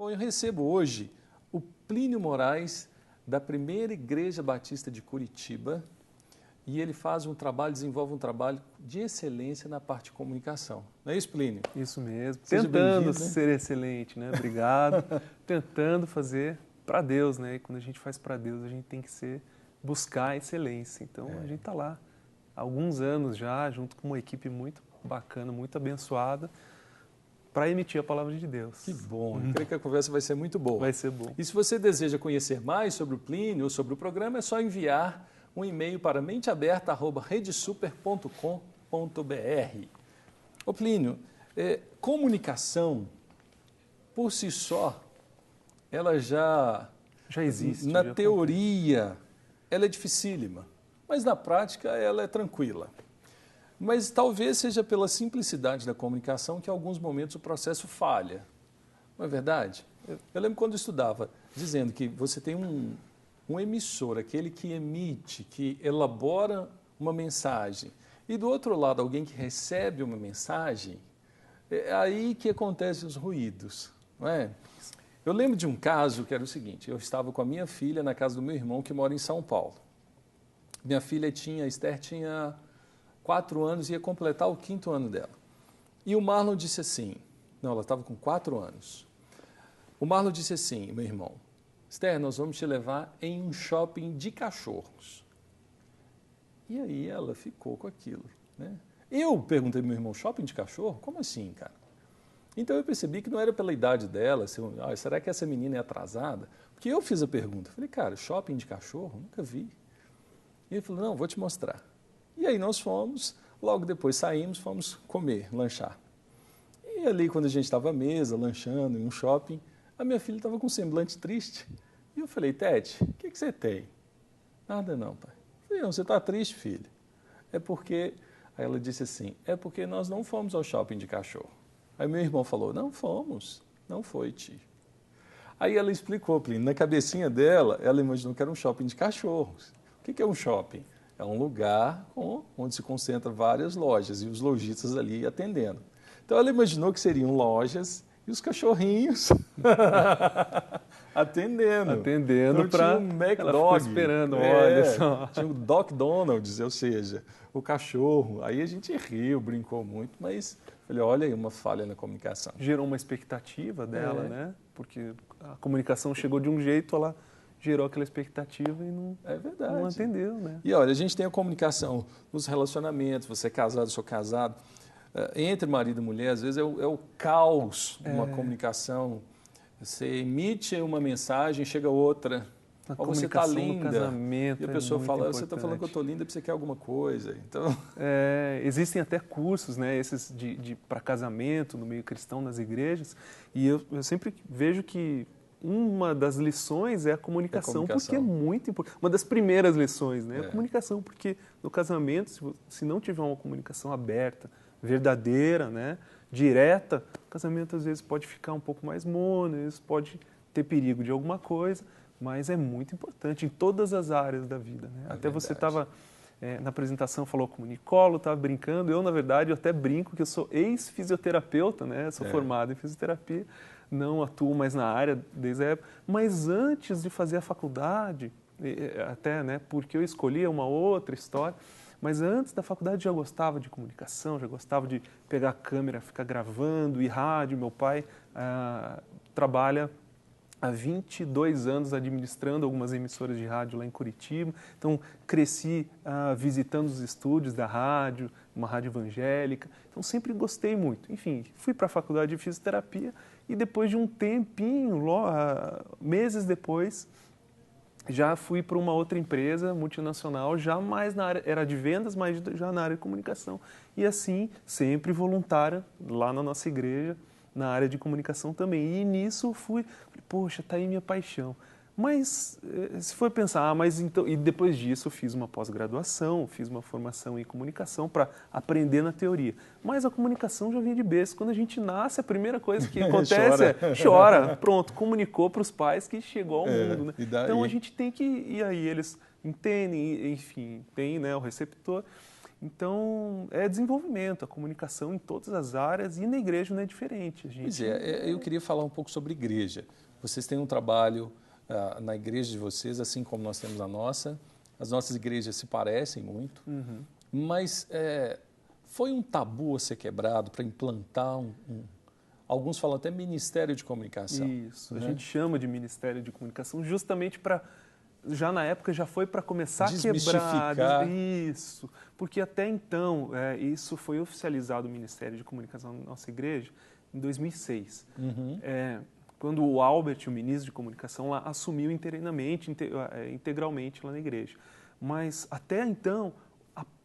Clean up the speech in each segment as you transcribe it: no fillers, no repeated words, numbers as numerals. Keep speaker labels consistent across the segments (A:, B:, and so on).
A: Bom, eu recebo hoje o Plínio Moraes, da Primeira Igreja Batista de Curitiba, e ele desenvolve um trabalho de excelência na parte de comunicação. Não é isso, Plínio?
B: Isso mesmo.
A: Seja
B: tentando
A: bem-vindo, né?
B: ser excelente, né? Obrigado. Tentando fazer para Deus, né? E quando a gente faz para Deus, a gente tem que buscar a excelência. Então, a gente está lá há alguns anos já, junto com uma equipe muito bacana, muito abençoada, para emitir a palavra de Deus.
A: Que bom, eu creio que a conversa vai ser muito boa.
B: Vai ser bom.
A: E se você deseja conhecer mais sobre o Plínio ou sobre o programa, é só enviar um e-mail para menteaberta@redesuper.com.br. Ô Plínio, comunicação, por si só, ela já
B: existe.
A: Na teoria, ela é dificílima, mas na prática ela é tranquila. Mas talvez seja pela simplicidade da comunicação que em alguns momentos o processo falha. Não é verdade? Eu lembro quando eu estudava, dizendo que você tem um emissor, aquele que emite, que elabora uma mensagem, e do outro lado alguém que recebe uma mensagem, é aí que acontecem os ruídos, não é? Eu lembro de um caso que era o seguinte: eu estava com a minha filha na casa do meu irmão que mora em São Paulo. Minha filha Esther tinha 4 anos e ia completar o 5º ano dela. E o Marlon disse assim, não, ela estava com 4 anos. O Marlon disse assim, meu irmão, Esther, nós vamos te levar em um shopping de cachorros. E aí ela ficou com aquilo, né? Eu perguntei ao meu irmão, shopping de cachorro? Como assim, cara? Então eu percebi que não era pela idade dela, será que essa menina é atrasada? Porque eu fiz a pergunta, falei, cara, shopping de cachorro? Nunca vi. E ele falou, não, vou te mostrar. E aí nós fomos, logo depois saímos, fomos comer, lanchar. E ali, quando a gente estava à mesa, lanchando em um shopping, a minha filha estava com um semblante triste. E eu falei, Tete, o que você tem? Nada não, pai. Eu falei, não, você está triste, filha? É porque... Aí ela disse assim, é porque nós não fomos ao shopping de cachorro. Aí meu irmão falou, não fomos, não foi, tio. Aí ela explicou, Plínio, na cabecinha dela, ela imaginou que era um shopping de cachorros. O que é um shopping? É um lugar onde se concentram várias lojas e os lojistas ali atendendo. Então ela imaginou que seriam lojas e os cachorrinhos atendendo.
B: Atendendo para...
A: Então, tinha um
B: Ela ficou
A: McDog.
B: esperando, olha só.
A: Tinha o Doc Donald's, ou seja, o cachorro. Aí a gente riu, brincou muito, mas falei, olha aí uma falha na comunicação.
B: Gerou uma expectativa dela, né? Porque a comunicação chegou de um jeito, ela gerou aquela expectativa e não atendeu, né?
A: E olha, a gente tem a comunicação nos relacionamentos, você é casado, eu sou casado, entre marido e mulher, às vezes é o caos uma comunicação. Você emite uma mensagem, chega outra, você está linda,
B: casamento,
A: e a pessoa fala,
B: importante.
A: você está falando que eu estou linda porque você quer alguma coisa. Então...
B: existem até cursos, né, esses para casamento no meio cristão, nas igrejas, e eu sempre vejo que uma das lições é a comunicação, porque é muito importante. Uma das primeiras lições, né? A comunicação, porque no casamento, se não tiver uma comunicação aberta, verdadeira, né? Direta, o casamento às vezes pode ficar um pouco mais mono, às vezes pode ter perigo de alguma coisa, mas é muito importante em todas as áreas da vida, né? Até verdade. Você estava na apresentação, falou comunicólogo, estava brincando. Eu, na verdade, eu até brinco que eu sou ex-fisioterapeuta, né? Sou formado em fisioterapia. Não atuo mais na área desde a época, mas antes de fazer a faculdade, até, né, porque eu escolhi uma outra história, mas antes da faculdade já gostava de comunicação, já gostava de pegar a câmera, ficar gravando, e rádio. Meu pai trabalha há 22 anos administrando algumas emissoras de rádio lá em Curitiba, então cresci visitando os estúdios da rádio, uma rádio evangélica, então sempre gostei muito. Enfim, fui para a faculdade de fisioterapia e depois de um tempinho, meses depois, já fui para uma outra empresa multinacional, já mais na área, era de vendas, mas já na área de comunicação. E assim, sempre voluntária lá na nossa igreja, na área de comunicação também. E nisso falei, poxa, tá aí minha paixão. Mas se for pensar, mas então, e depois disso eu fiz uma pós-graduação, fiz uma formação em comunicação para aprender na teoria. Mas a comunicação já vem de berço. Quando a gente nasce, a primeira coisa que acontece chora. Pronto, comunicou para os pais que chegou ao mundo. Né? Então a gente tem que... E aí eles entendem, enfim, tem, né, o receptor. Então, é desenvolvimento, a comunicação em todas as áreas e na igreja não é diferente.
A: Pois é, eu queria falar um pouco sobre igreja. Vocês têm um trabalho na igreja de vocês, assim como nós temos a nossa. As nossas igrejas se parecem muito, mas foi um tabu a ser quebrado para implantar alguns falam até Ministério de Comunicação.
B: Isso, né? A gente chama de Ministério de Comunicação justamente para, já na época, já foi para começar a quebrar. Isso, porque até então, isso foi oficializado o Ministério de Comunicação na nossa igreja em 2006. Quando o Albert, o ministro de Comunicação, lá assumiu integralmente lá na igreja. Mas até então,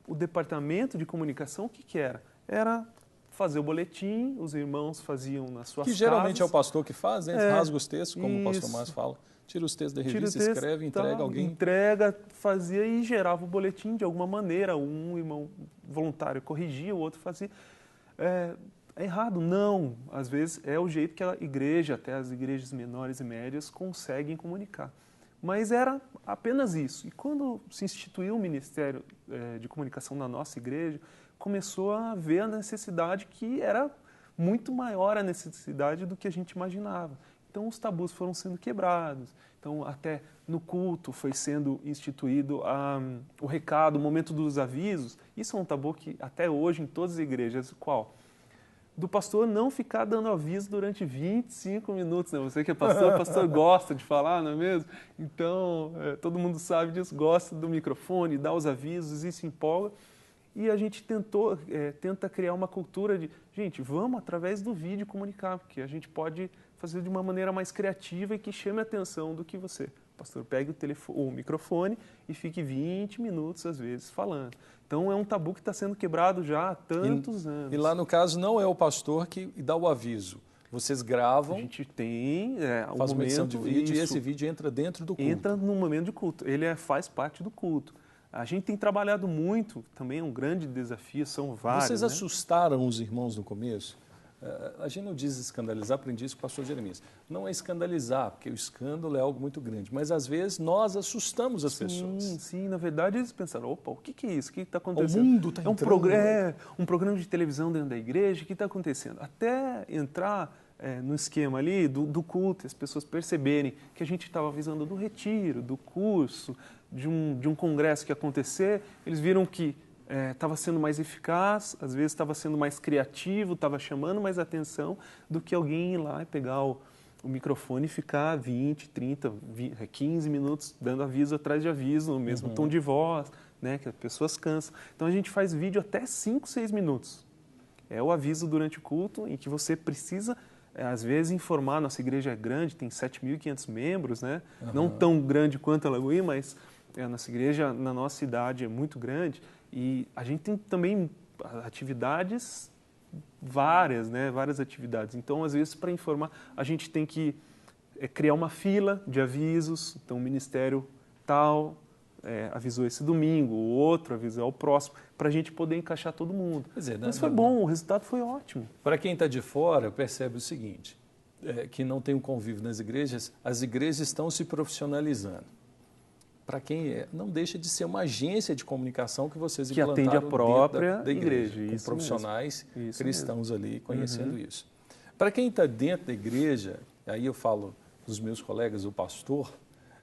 B: o departamento de comunicação, o que era? Era fazer o boletim, os irmãos faziam nas suas casas.
A: Que geralmente é o pastor que faz, né? Rasga os textos, como o pastor Márcio fala. Tira os textos da revista, escreve, entrega alguém.
B: Entrega, fazia e gerava o boletim de alguma maneira. Um irmão voluntário corrigia, o outro fazia. É errado? Não. Às vezes é o jeito que a igreja, até as igrejas menores e médias, conseguem comunicar. Mas era apenas isso. E quando se instituiu o Ministério de Comunicação na nossa igreja, começou a ver a necessidade que era muito maior a necessidade do que a gente imaginava. Então, os tabus foram sendo quebrados. Então, até no culto foi sendo instituído o recado, o momento dos avisos. Isso é um tabu que até hoje em todas as igrejas, qual? Do pastor não ficar dando aviso durante 25 minutos. Né? Você que é pastor, o pastor gosta de falar, não é mesmo? Então, todo mundo sabe disso, gosta do microfone, dá os avisos e se empolga. E a gente tenta criar uma cultura de, gente, vamos através do vídeo comunicar, porque a gente pode fazer de uma maneira mais criativa e que chame a atenção do que você. O pastor pegue o microfone e fique 20 minutos, às vezes, falando. Então, é um tabu que está sendo quebrado já há tantos anos.
A: E lá, no caso, não é o pastor que dá o aviso. Vocês gravam.
B: A gente tem
A: faz uma edição de vídeo e esse vídeo entra dentro do culto.
B: Entra no momento de culto. Ele faz parte do culto. A gente tem trabalhado muito, também é um grande desafio, são vários.
A: Vocês assustaram os irmãos no começo? A gente não diz escandalizar, aprendi isso com o pastor Jeremias. Não é escandalizar, porque o escândalo é algo muito grande, mas às vezes nós assustamos as pessoas.
B: Sim, na verdade eles pensaram, opa, o que é isso? O que está acontecendo?
A: O mundo está entrando.
B: Um programa de televisão dentro da igreja, o que está acontecendo? Até entrar no esquema ali do culto, as pessoas perceberem que a gente estava avisando do retiro, do curso, de um congresso que ia acontecer, eles viram que estava sendo mais eficaz, às vezes estava sendo mais criativo, estava chamando mais atenção do que alguém ir lá e pegar o microfone e ficar 20, 30, 15 minutos dando aviso atrás de aviso, no mesmo tom de voz, né, que as pessoas cansam. Então a gente faz vídeo até 5, 6 minutos. É o aviso durante o culto em que você precisa, às vezes, informar. Nossa igreja é grande, tem 7.500 membros, né? Não tão grande quanto a Lagoinha, mas a nossa igreja, na nossa cidade, é muito grande. E a gente tem também atividades várias, né? Várias atividades. Então, às vezes, para informar, a gente tem que criar uma fila de avisos. Então, o ministério tal avisou esse domingo, o outro avisou o próximo, para a gente poder encaixar todo mundo. Mas foi bom, o resultado foi ótimo.
A: Para quem está de fora, percebe o seguinte, que não tem um convívio nas igrejas, as igrejas estão se profissionalizando. Para quem não deixa de ser uma agência de comunicação que vocês implantaram
B: que atende a própria
A: da igreja, com
B: isso
A: profissionais
B: mesmo.
A: cristãos ali conhecendo isso. Para quem está dentro da igreja, aí eu falo dos meus colegas, o pastor,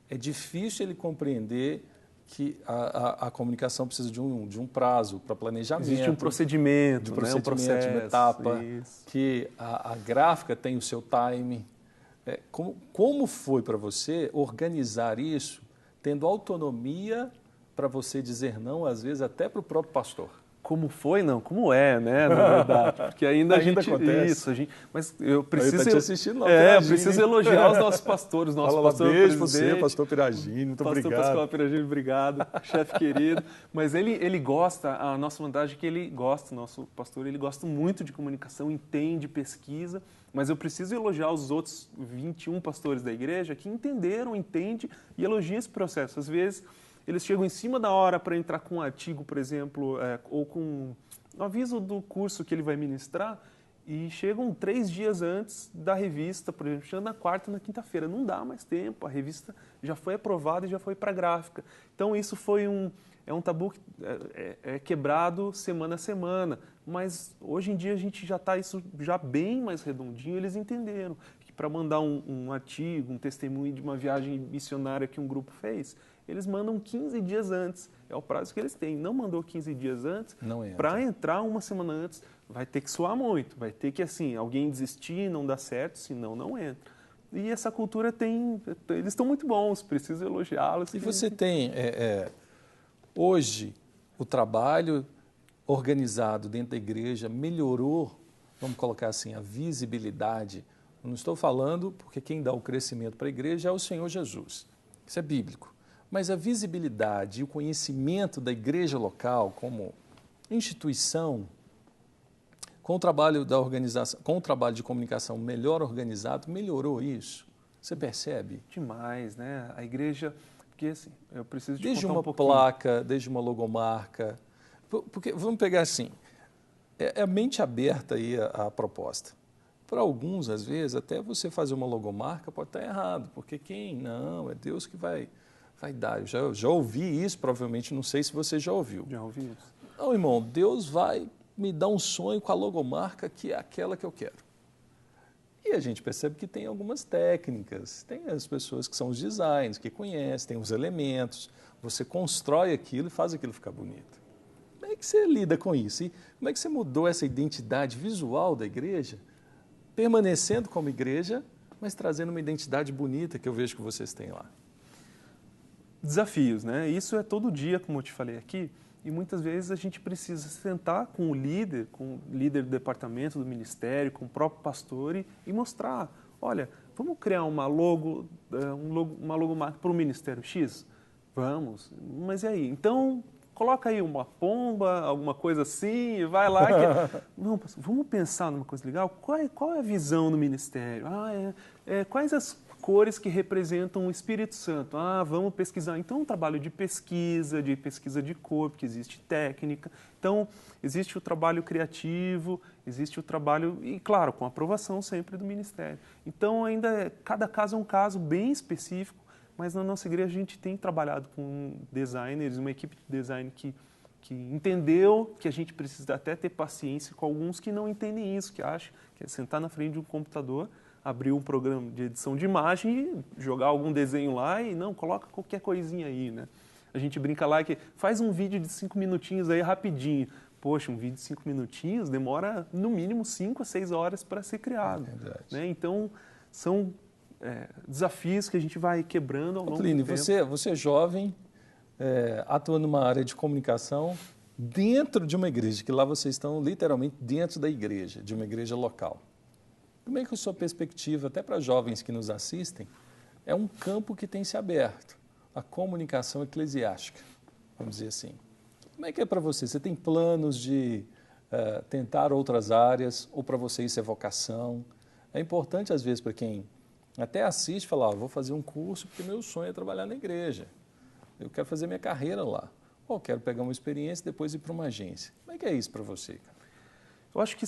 A: é difícil ele compreender que a comunicação precisa de um prazo para planejamento.
B: Existe um procedimento,
A: um processo, uma etapa, que a gráfica tem o seu time. Como foi para você organizar isso, tendo autonomia para você dizer não, às vezes, até para o próprio pastor?
B: Como foi, não? Como é, né, na verdade? Porque ainda
A: acontece.
B: Isso, mas eu preciso...
A: te assistindo,
B: eu preciso elogiar os nossos pastores, nosso pastor
A: beijo para você, pastor Piragini, muito obrigado.
B: Pastor Pascoal Piragini, obrigado, chefe querido. Mas ele gosta, a nossa vantagem é que ele gosta, nosso pastor, ele gosta muito de comunicação, entende, pesquisa, mas eu preciso elogiar os outros 21 pastores da igreja que entenderam, entendem e elogiam esse processo. Às vezes, eles chegam em cima da hora para entrar com um artigo, por exemplo, ou com o aviso do curso que ele vai ministrar, e chegam 3 dias antes da revista, por exemplo, chegando na quarta ou na quinta-feira. Não dá mais tempo, a revista já foi aprovada e já foi para a gráfica. Então, isso foi é um tabu que é quebrado semana a semana, mas hoje em dia a gente já está isso já bem mais redondinho, eles entenderam que para mandar um artigo, um testemunho de uma viagem missionária que um grupo fez, eles mandam 15 dias antes, é o prazo que eles têm. Não mandou 15 dias antes, para entrar uma semana antes, vai ter que suar muito, vai ter que, assim, alguém desistir, não dá certo, senão não entra. E essa cultura eles estão muito bons, preciso elogiá-los.
A: E você tem, hoje, o trabalho organizado dentro da igreja melhorou, vamos colocar assim, a visibilidade. Eu não estou falando porque quem dá o crescimento para a igreja é o Senhor Jesus. Isso é bíblico. Mas a visibilidade e o conhecimento da igreja local como instituição, com o trabalho da organização, com o trabalho de comunicação melhor organizado, melhorou isso? Você percebe?
B: Demais, né? A igreja, porque assim, eu preciso te
A: desde
B: contar
A: uma placa, desde uma logomarca, porque vamos pegar assim, é mente aberta aí a proposta. Para alguns, às vezes, até você fazer uma logomarca pode estar errado, porque não, é Deus que vai dar. Eu já ouvi isso, provavelmente, não sei se você já ouviu.
B: Já ouvi isso.
A: Não, irmão, Deus vai me dar um sonho com a logomarca que é aquela que eu quero. E a gente percebe que tem algumas técnicas, tem as pessoas que são os designers, que conhecem, tem os elementos, você constrói aquilo e faz aquilo ficar bonito. Como é que você lida com isso? E como é que você mudou essa identidade visual da igreja, permanecendo como igreja, mas trazendo uma identidade bonita que eu vejo que vocês têm lá?
B: Desafios, né? Isso é todo dia, como eu te falei aqui, e muitas vezes a gente precisa sentar com o líder do departamento, do ministério, com o próprio pastor e mostrar, olha, vamos criar uma logomarca para o Ministério X? Vamos, mas e aí? Então, coloca aí uma pomba, alguma coisa assim, e vai lá. Não, vamos pensar numa coisa legal. Qual é a visão do ministério? Quais as cores que representam o Espírito Santo? Vamos pesquisar. Então, um trabalho de pesquisa de cor, porque existe técnica. Então, existe o trabalho criativo, existe o trabalho, e claro, com aprovação sempre do ministério. Então, cada caso é um caso bem específico, mas na nossa igreja a gente tem trabalhado com designers, uma equipe de design que entendeu que a gente precisa até ter paciência com alguns que não entendem isso, que acham que é sentar na frente de um computador, abrir um programa de edição de imagem e jogar algum desenho lá e não, coloca qualquer coisinha aí, né? A gente brinca lá que faz um vídeo de 5 minutinhos aí rapidinho. Poxa, um vídeo de 5 minutinhos demora no mínimo 5 a 6 horas para ser criado. Né? Então, são desafios que a gente vai quebrando ao longo do tempo.
A: Você é jovem, atuando numa área de comunicação dentro de uma igreja, que lá vocês estão literalmente dentro da igreja, de uma igreja local. Como é que a sua perspectiva, até para jovens que nos assistem, é um campo que tem se aberto, a comunicação eclesiástica, vamos dizer assim. Como é que é para você? Você tem planos de tentar outras áreas, ou para você isso é vocação? É importante, às vezes, para quem até assiste, falar, vou fazer um curso porque meu sonho é trabalhar na igreja. Eu quero fazer minha carreira lá. Ou quero pegar uma experiência e depois ir para uma agência. Como é que é isso para você, cara?
B: Eu acho que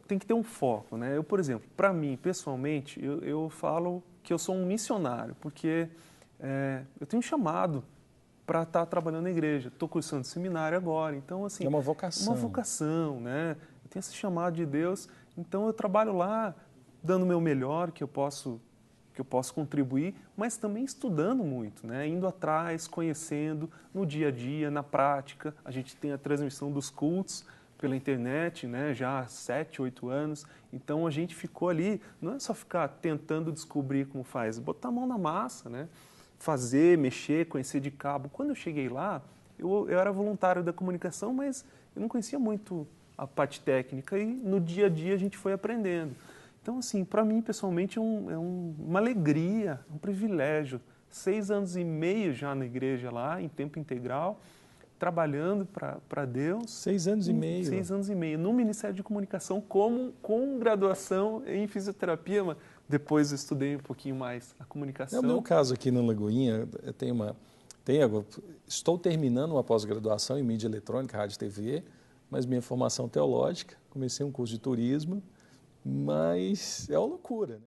B: tem que ter um foco, né? Eu, por exemplo, para mim, pessoalmente, eu falo que eu sou um missionário, porque eu tenho um chamado para estar trabalhando na igreja. Estou cursando seminário agora, então, assim...
A: É uma vocação.
B: Uma vocação, né? Eu tenho esse chamado de Deus, então eu trabalho lá dando o meu melhor, que eu posso contribuir, mas também estudando muito, né? Indo atrás, conhecendo, no dia a dia, na prática. A gente tem a transmissão dos cultos pela internet, né, já há 7, 8 anos, então a gente ficou ali, não é só ficar tentando descobrir como faz, botar a mão na massa, né, fazer, mexer, conhecer de cabo. Quando eu cheguei lá, eu era voluntário da comunicação, mas eu não conhecia muito a parte técnica e no dia a dia a gente foi aprendendo. Então, assim, para mim, pessoalmente, é uma alegria, um privilégio. 6 anos e meio já na igreja lá, em tempo integral, trabalhando para Deus.
A: 6 anos e meio.
B: 6 anos e meio. No Ministério de Comunicação, com graduação em fisioterapia, mas depois eu estudei um pouquinho mais a comunicação.
A: No meu caso aqui na Lagoinha, estou terminando uma pós-graduação em mídia eletrônica, rádio e TV, mas minha formação teológica, comecei um curso de turismo, mas é uma loucura, né?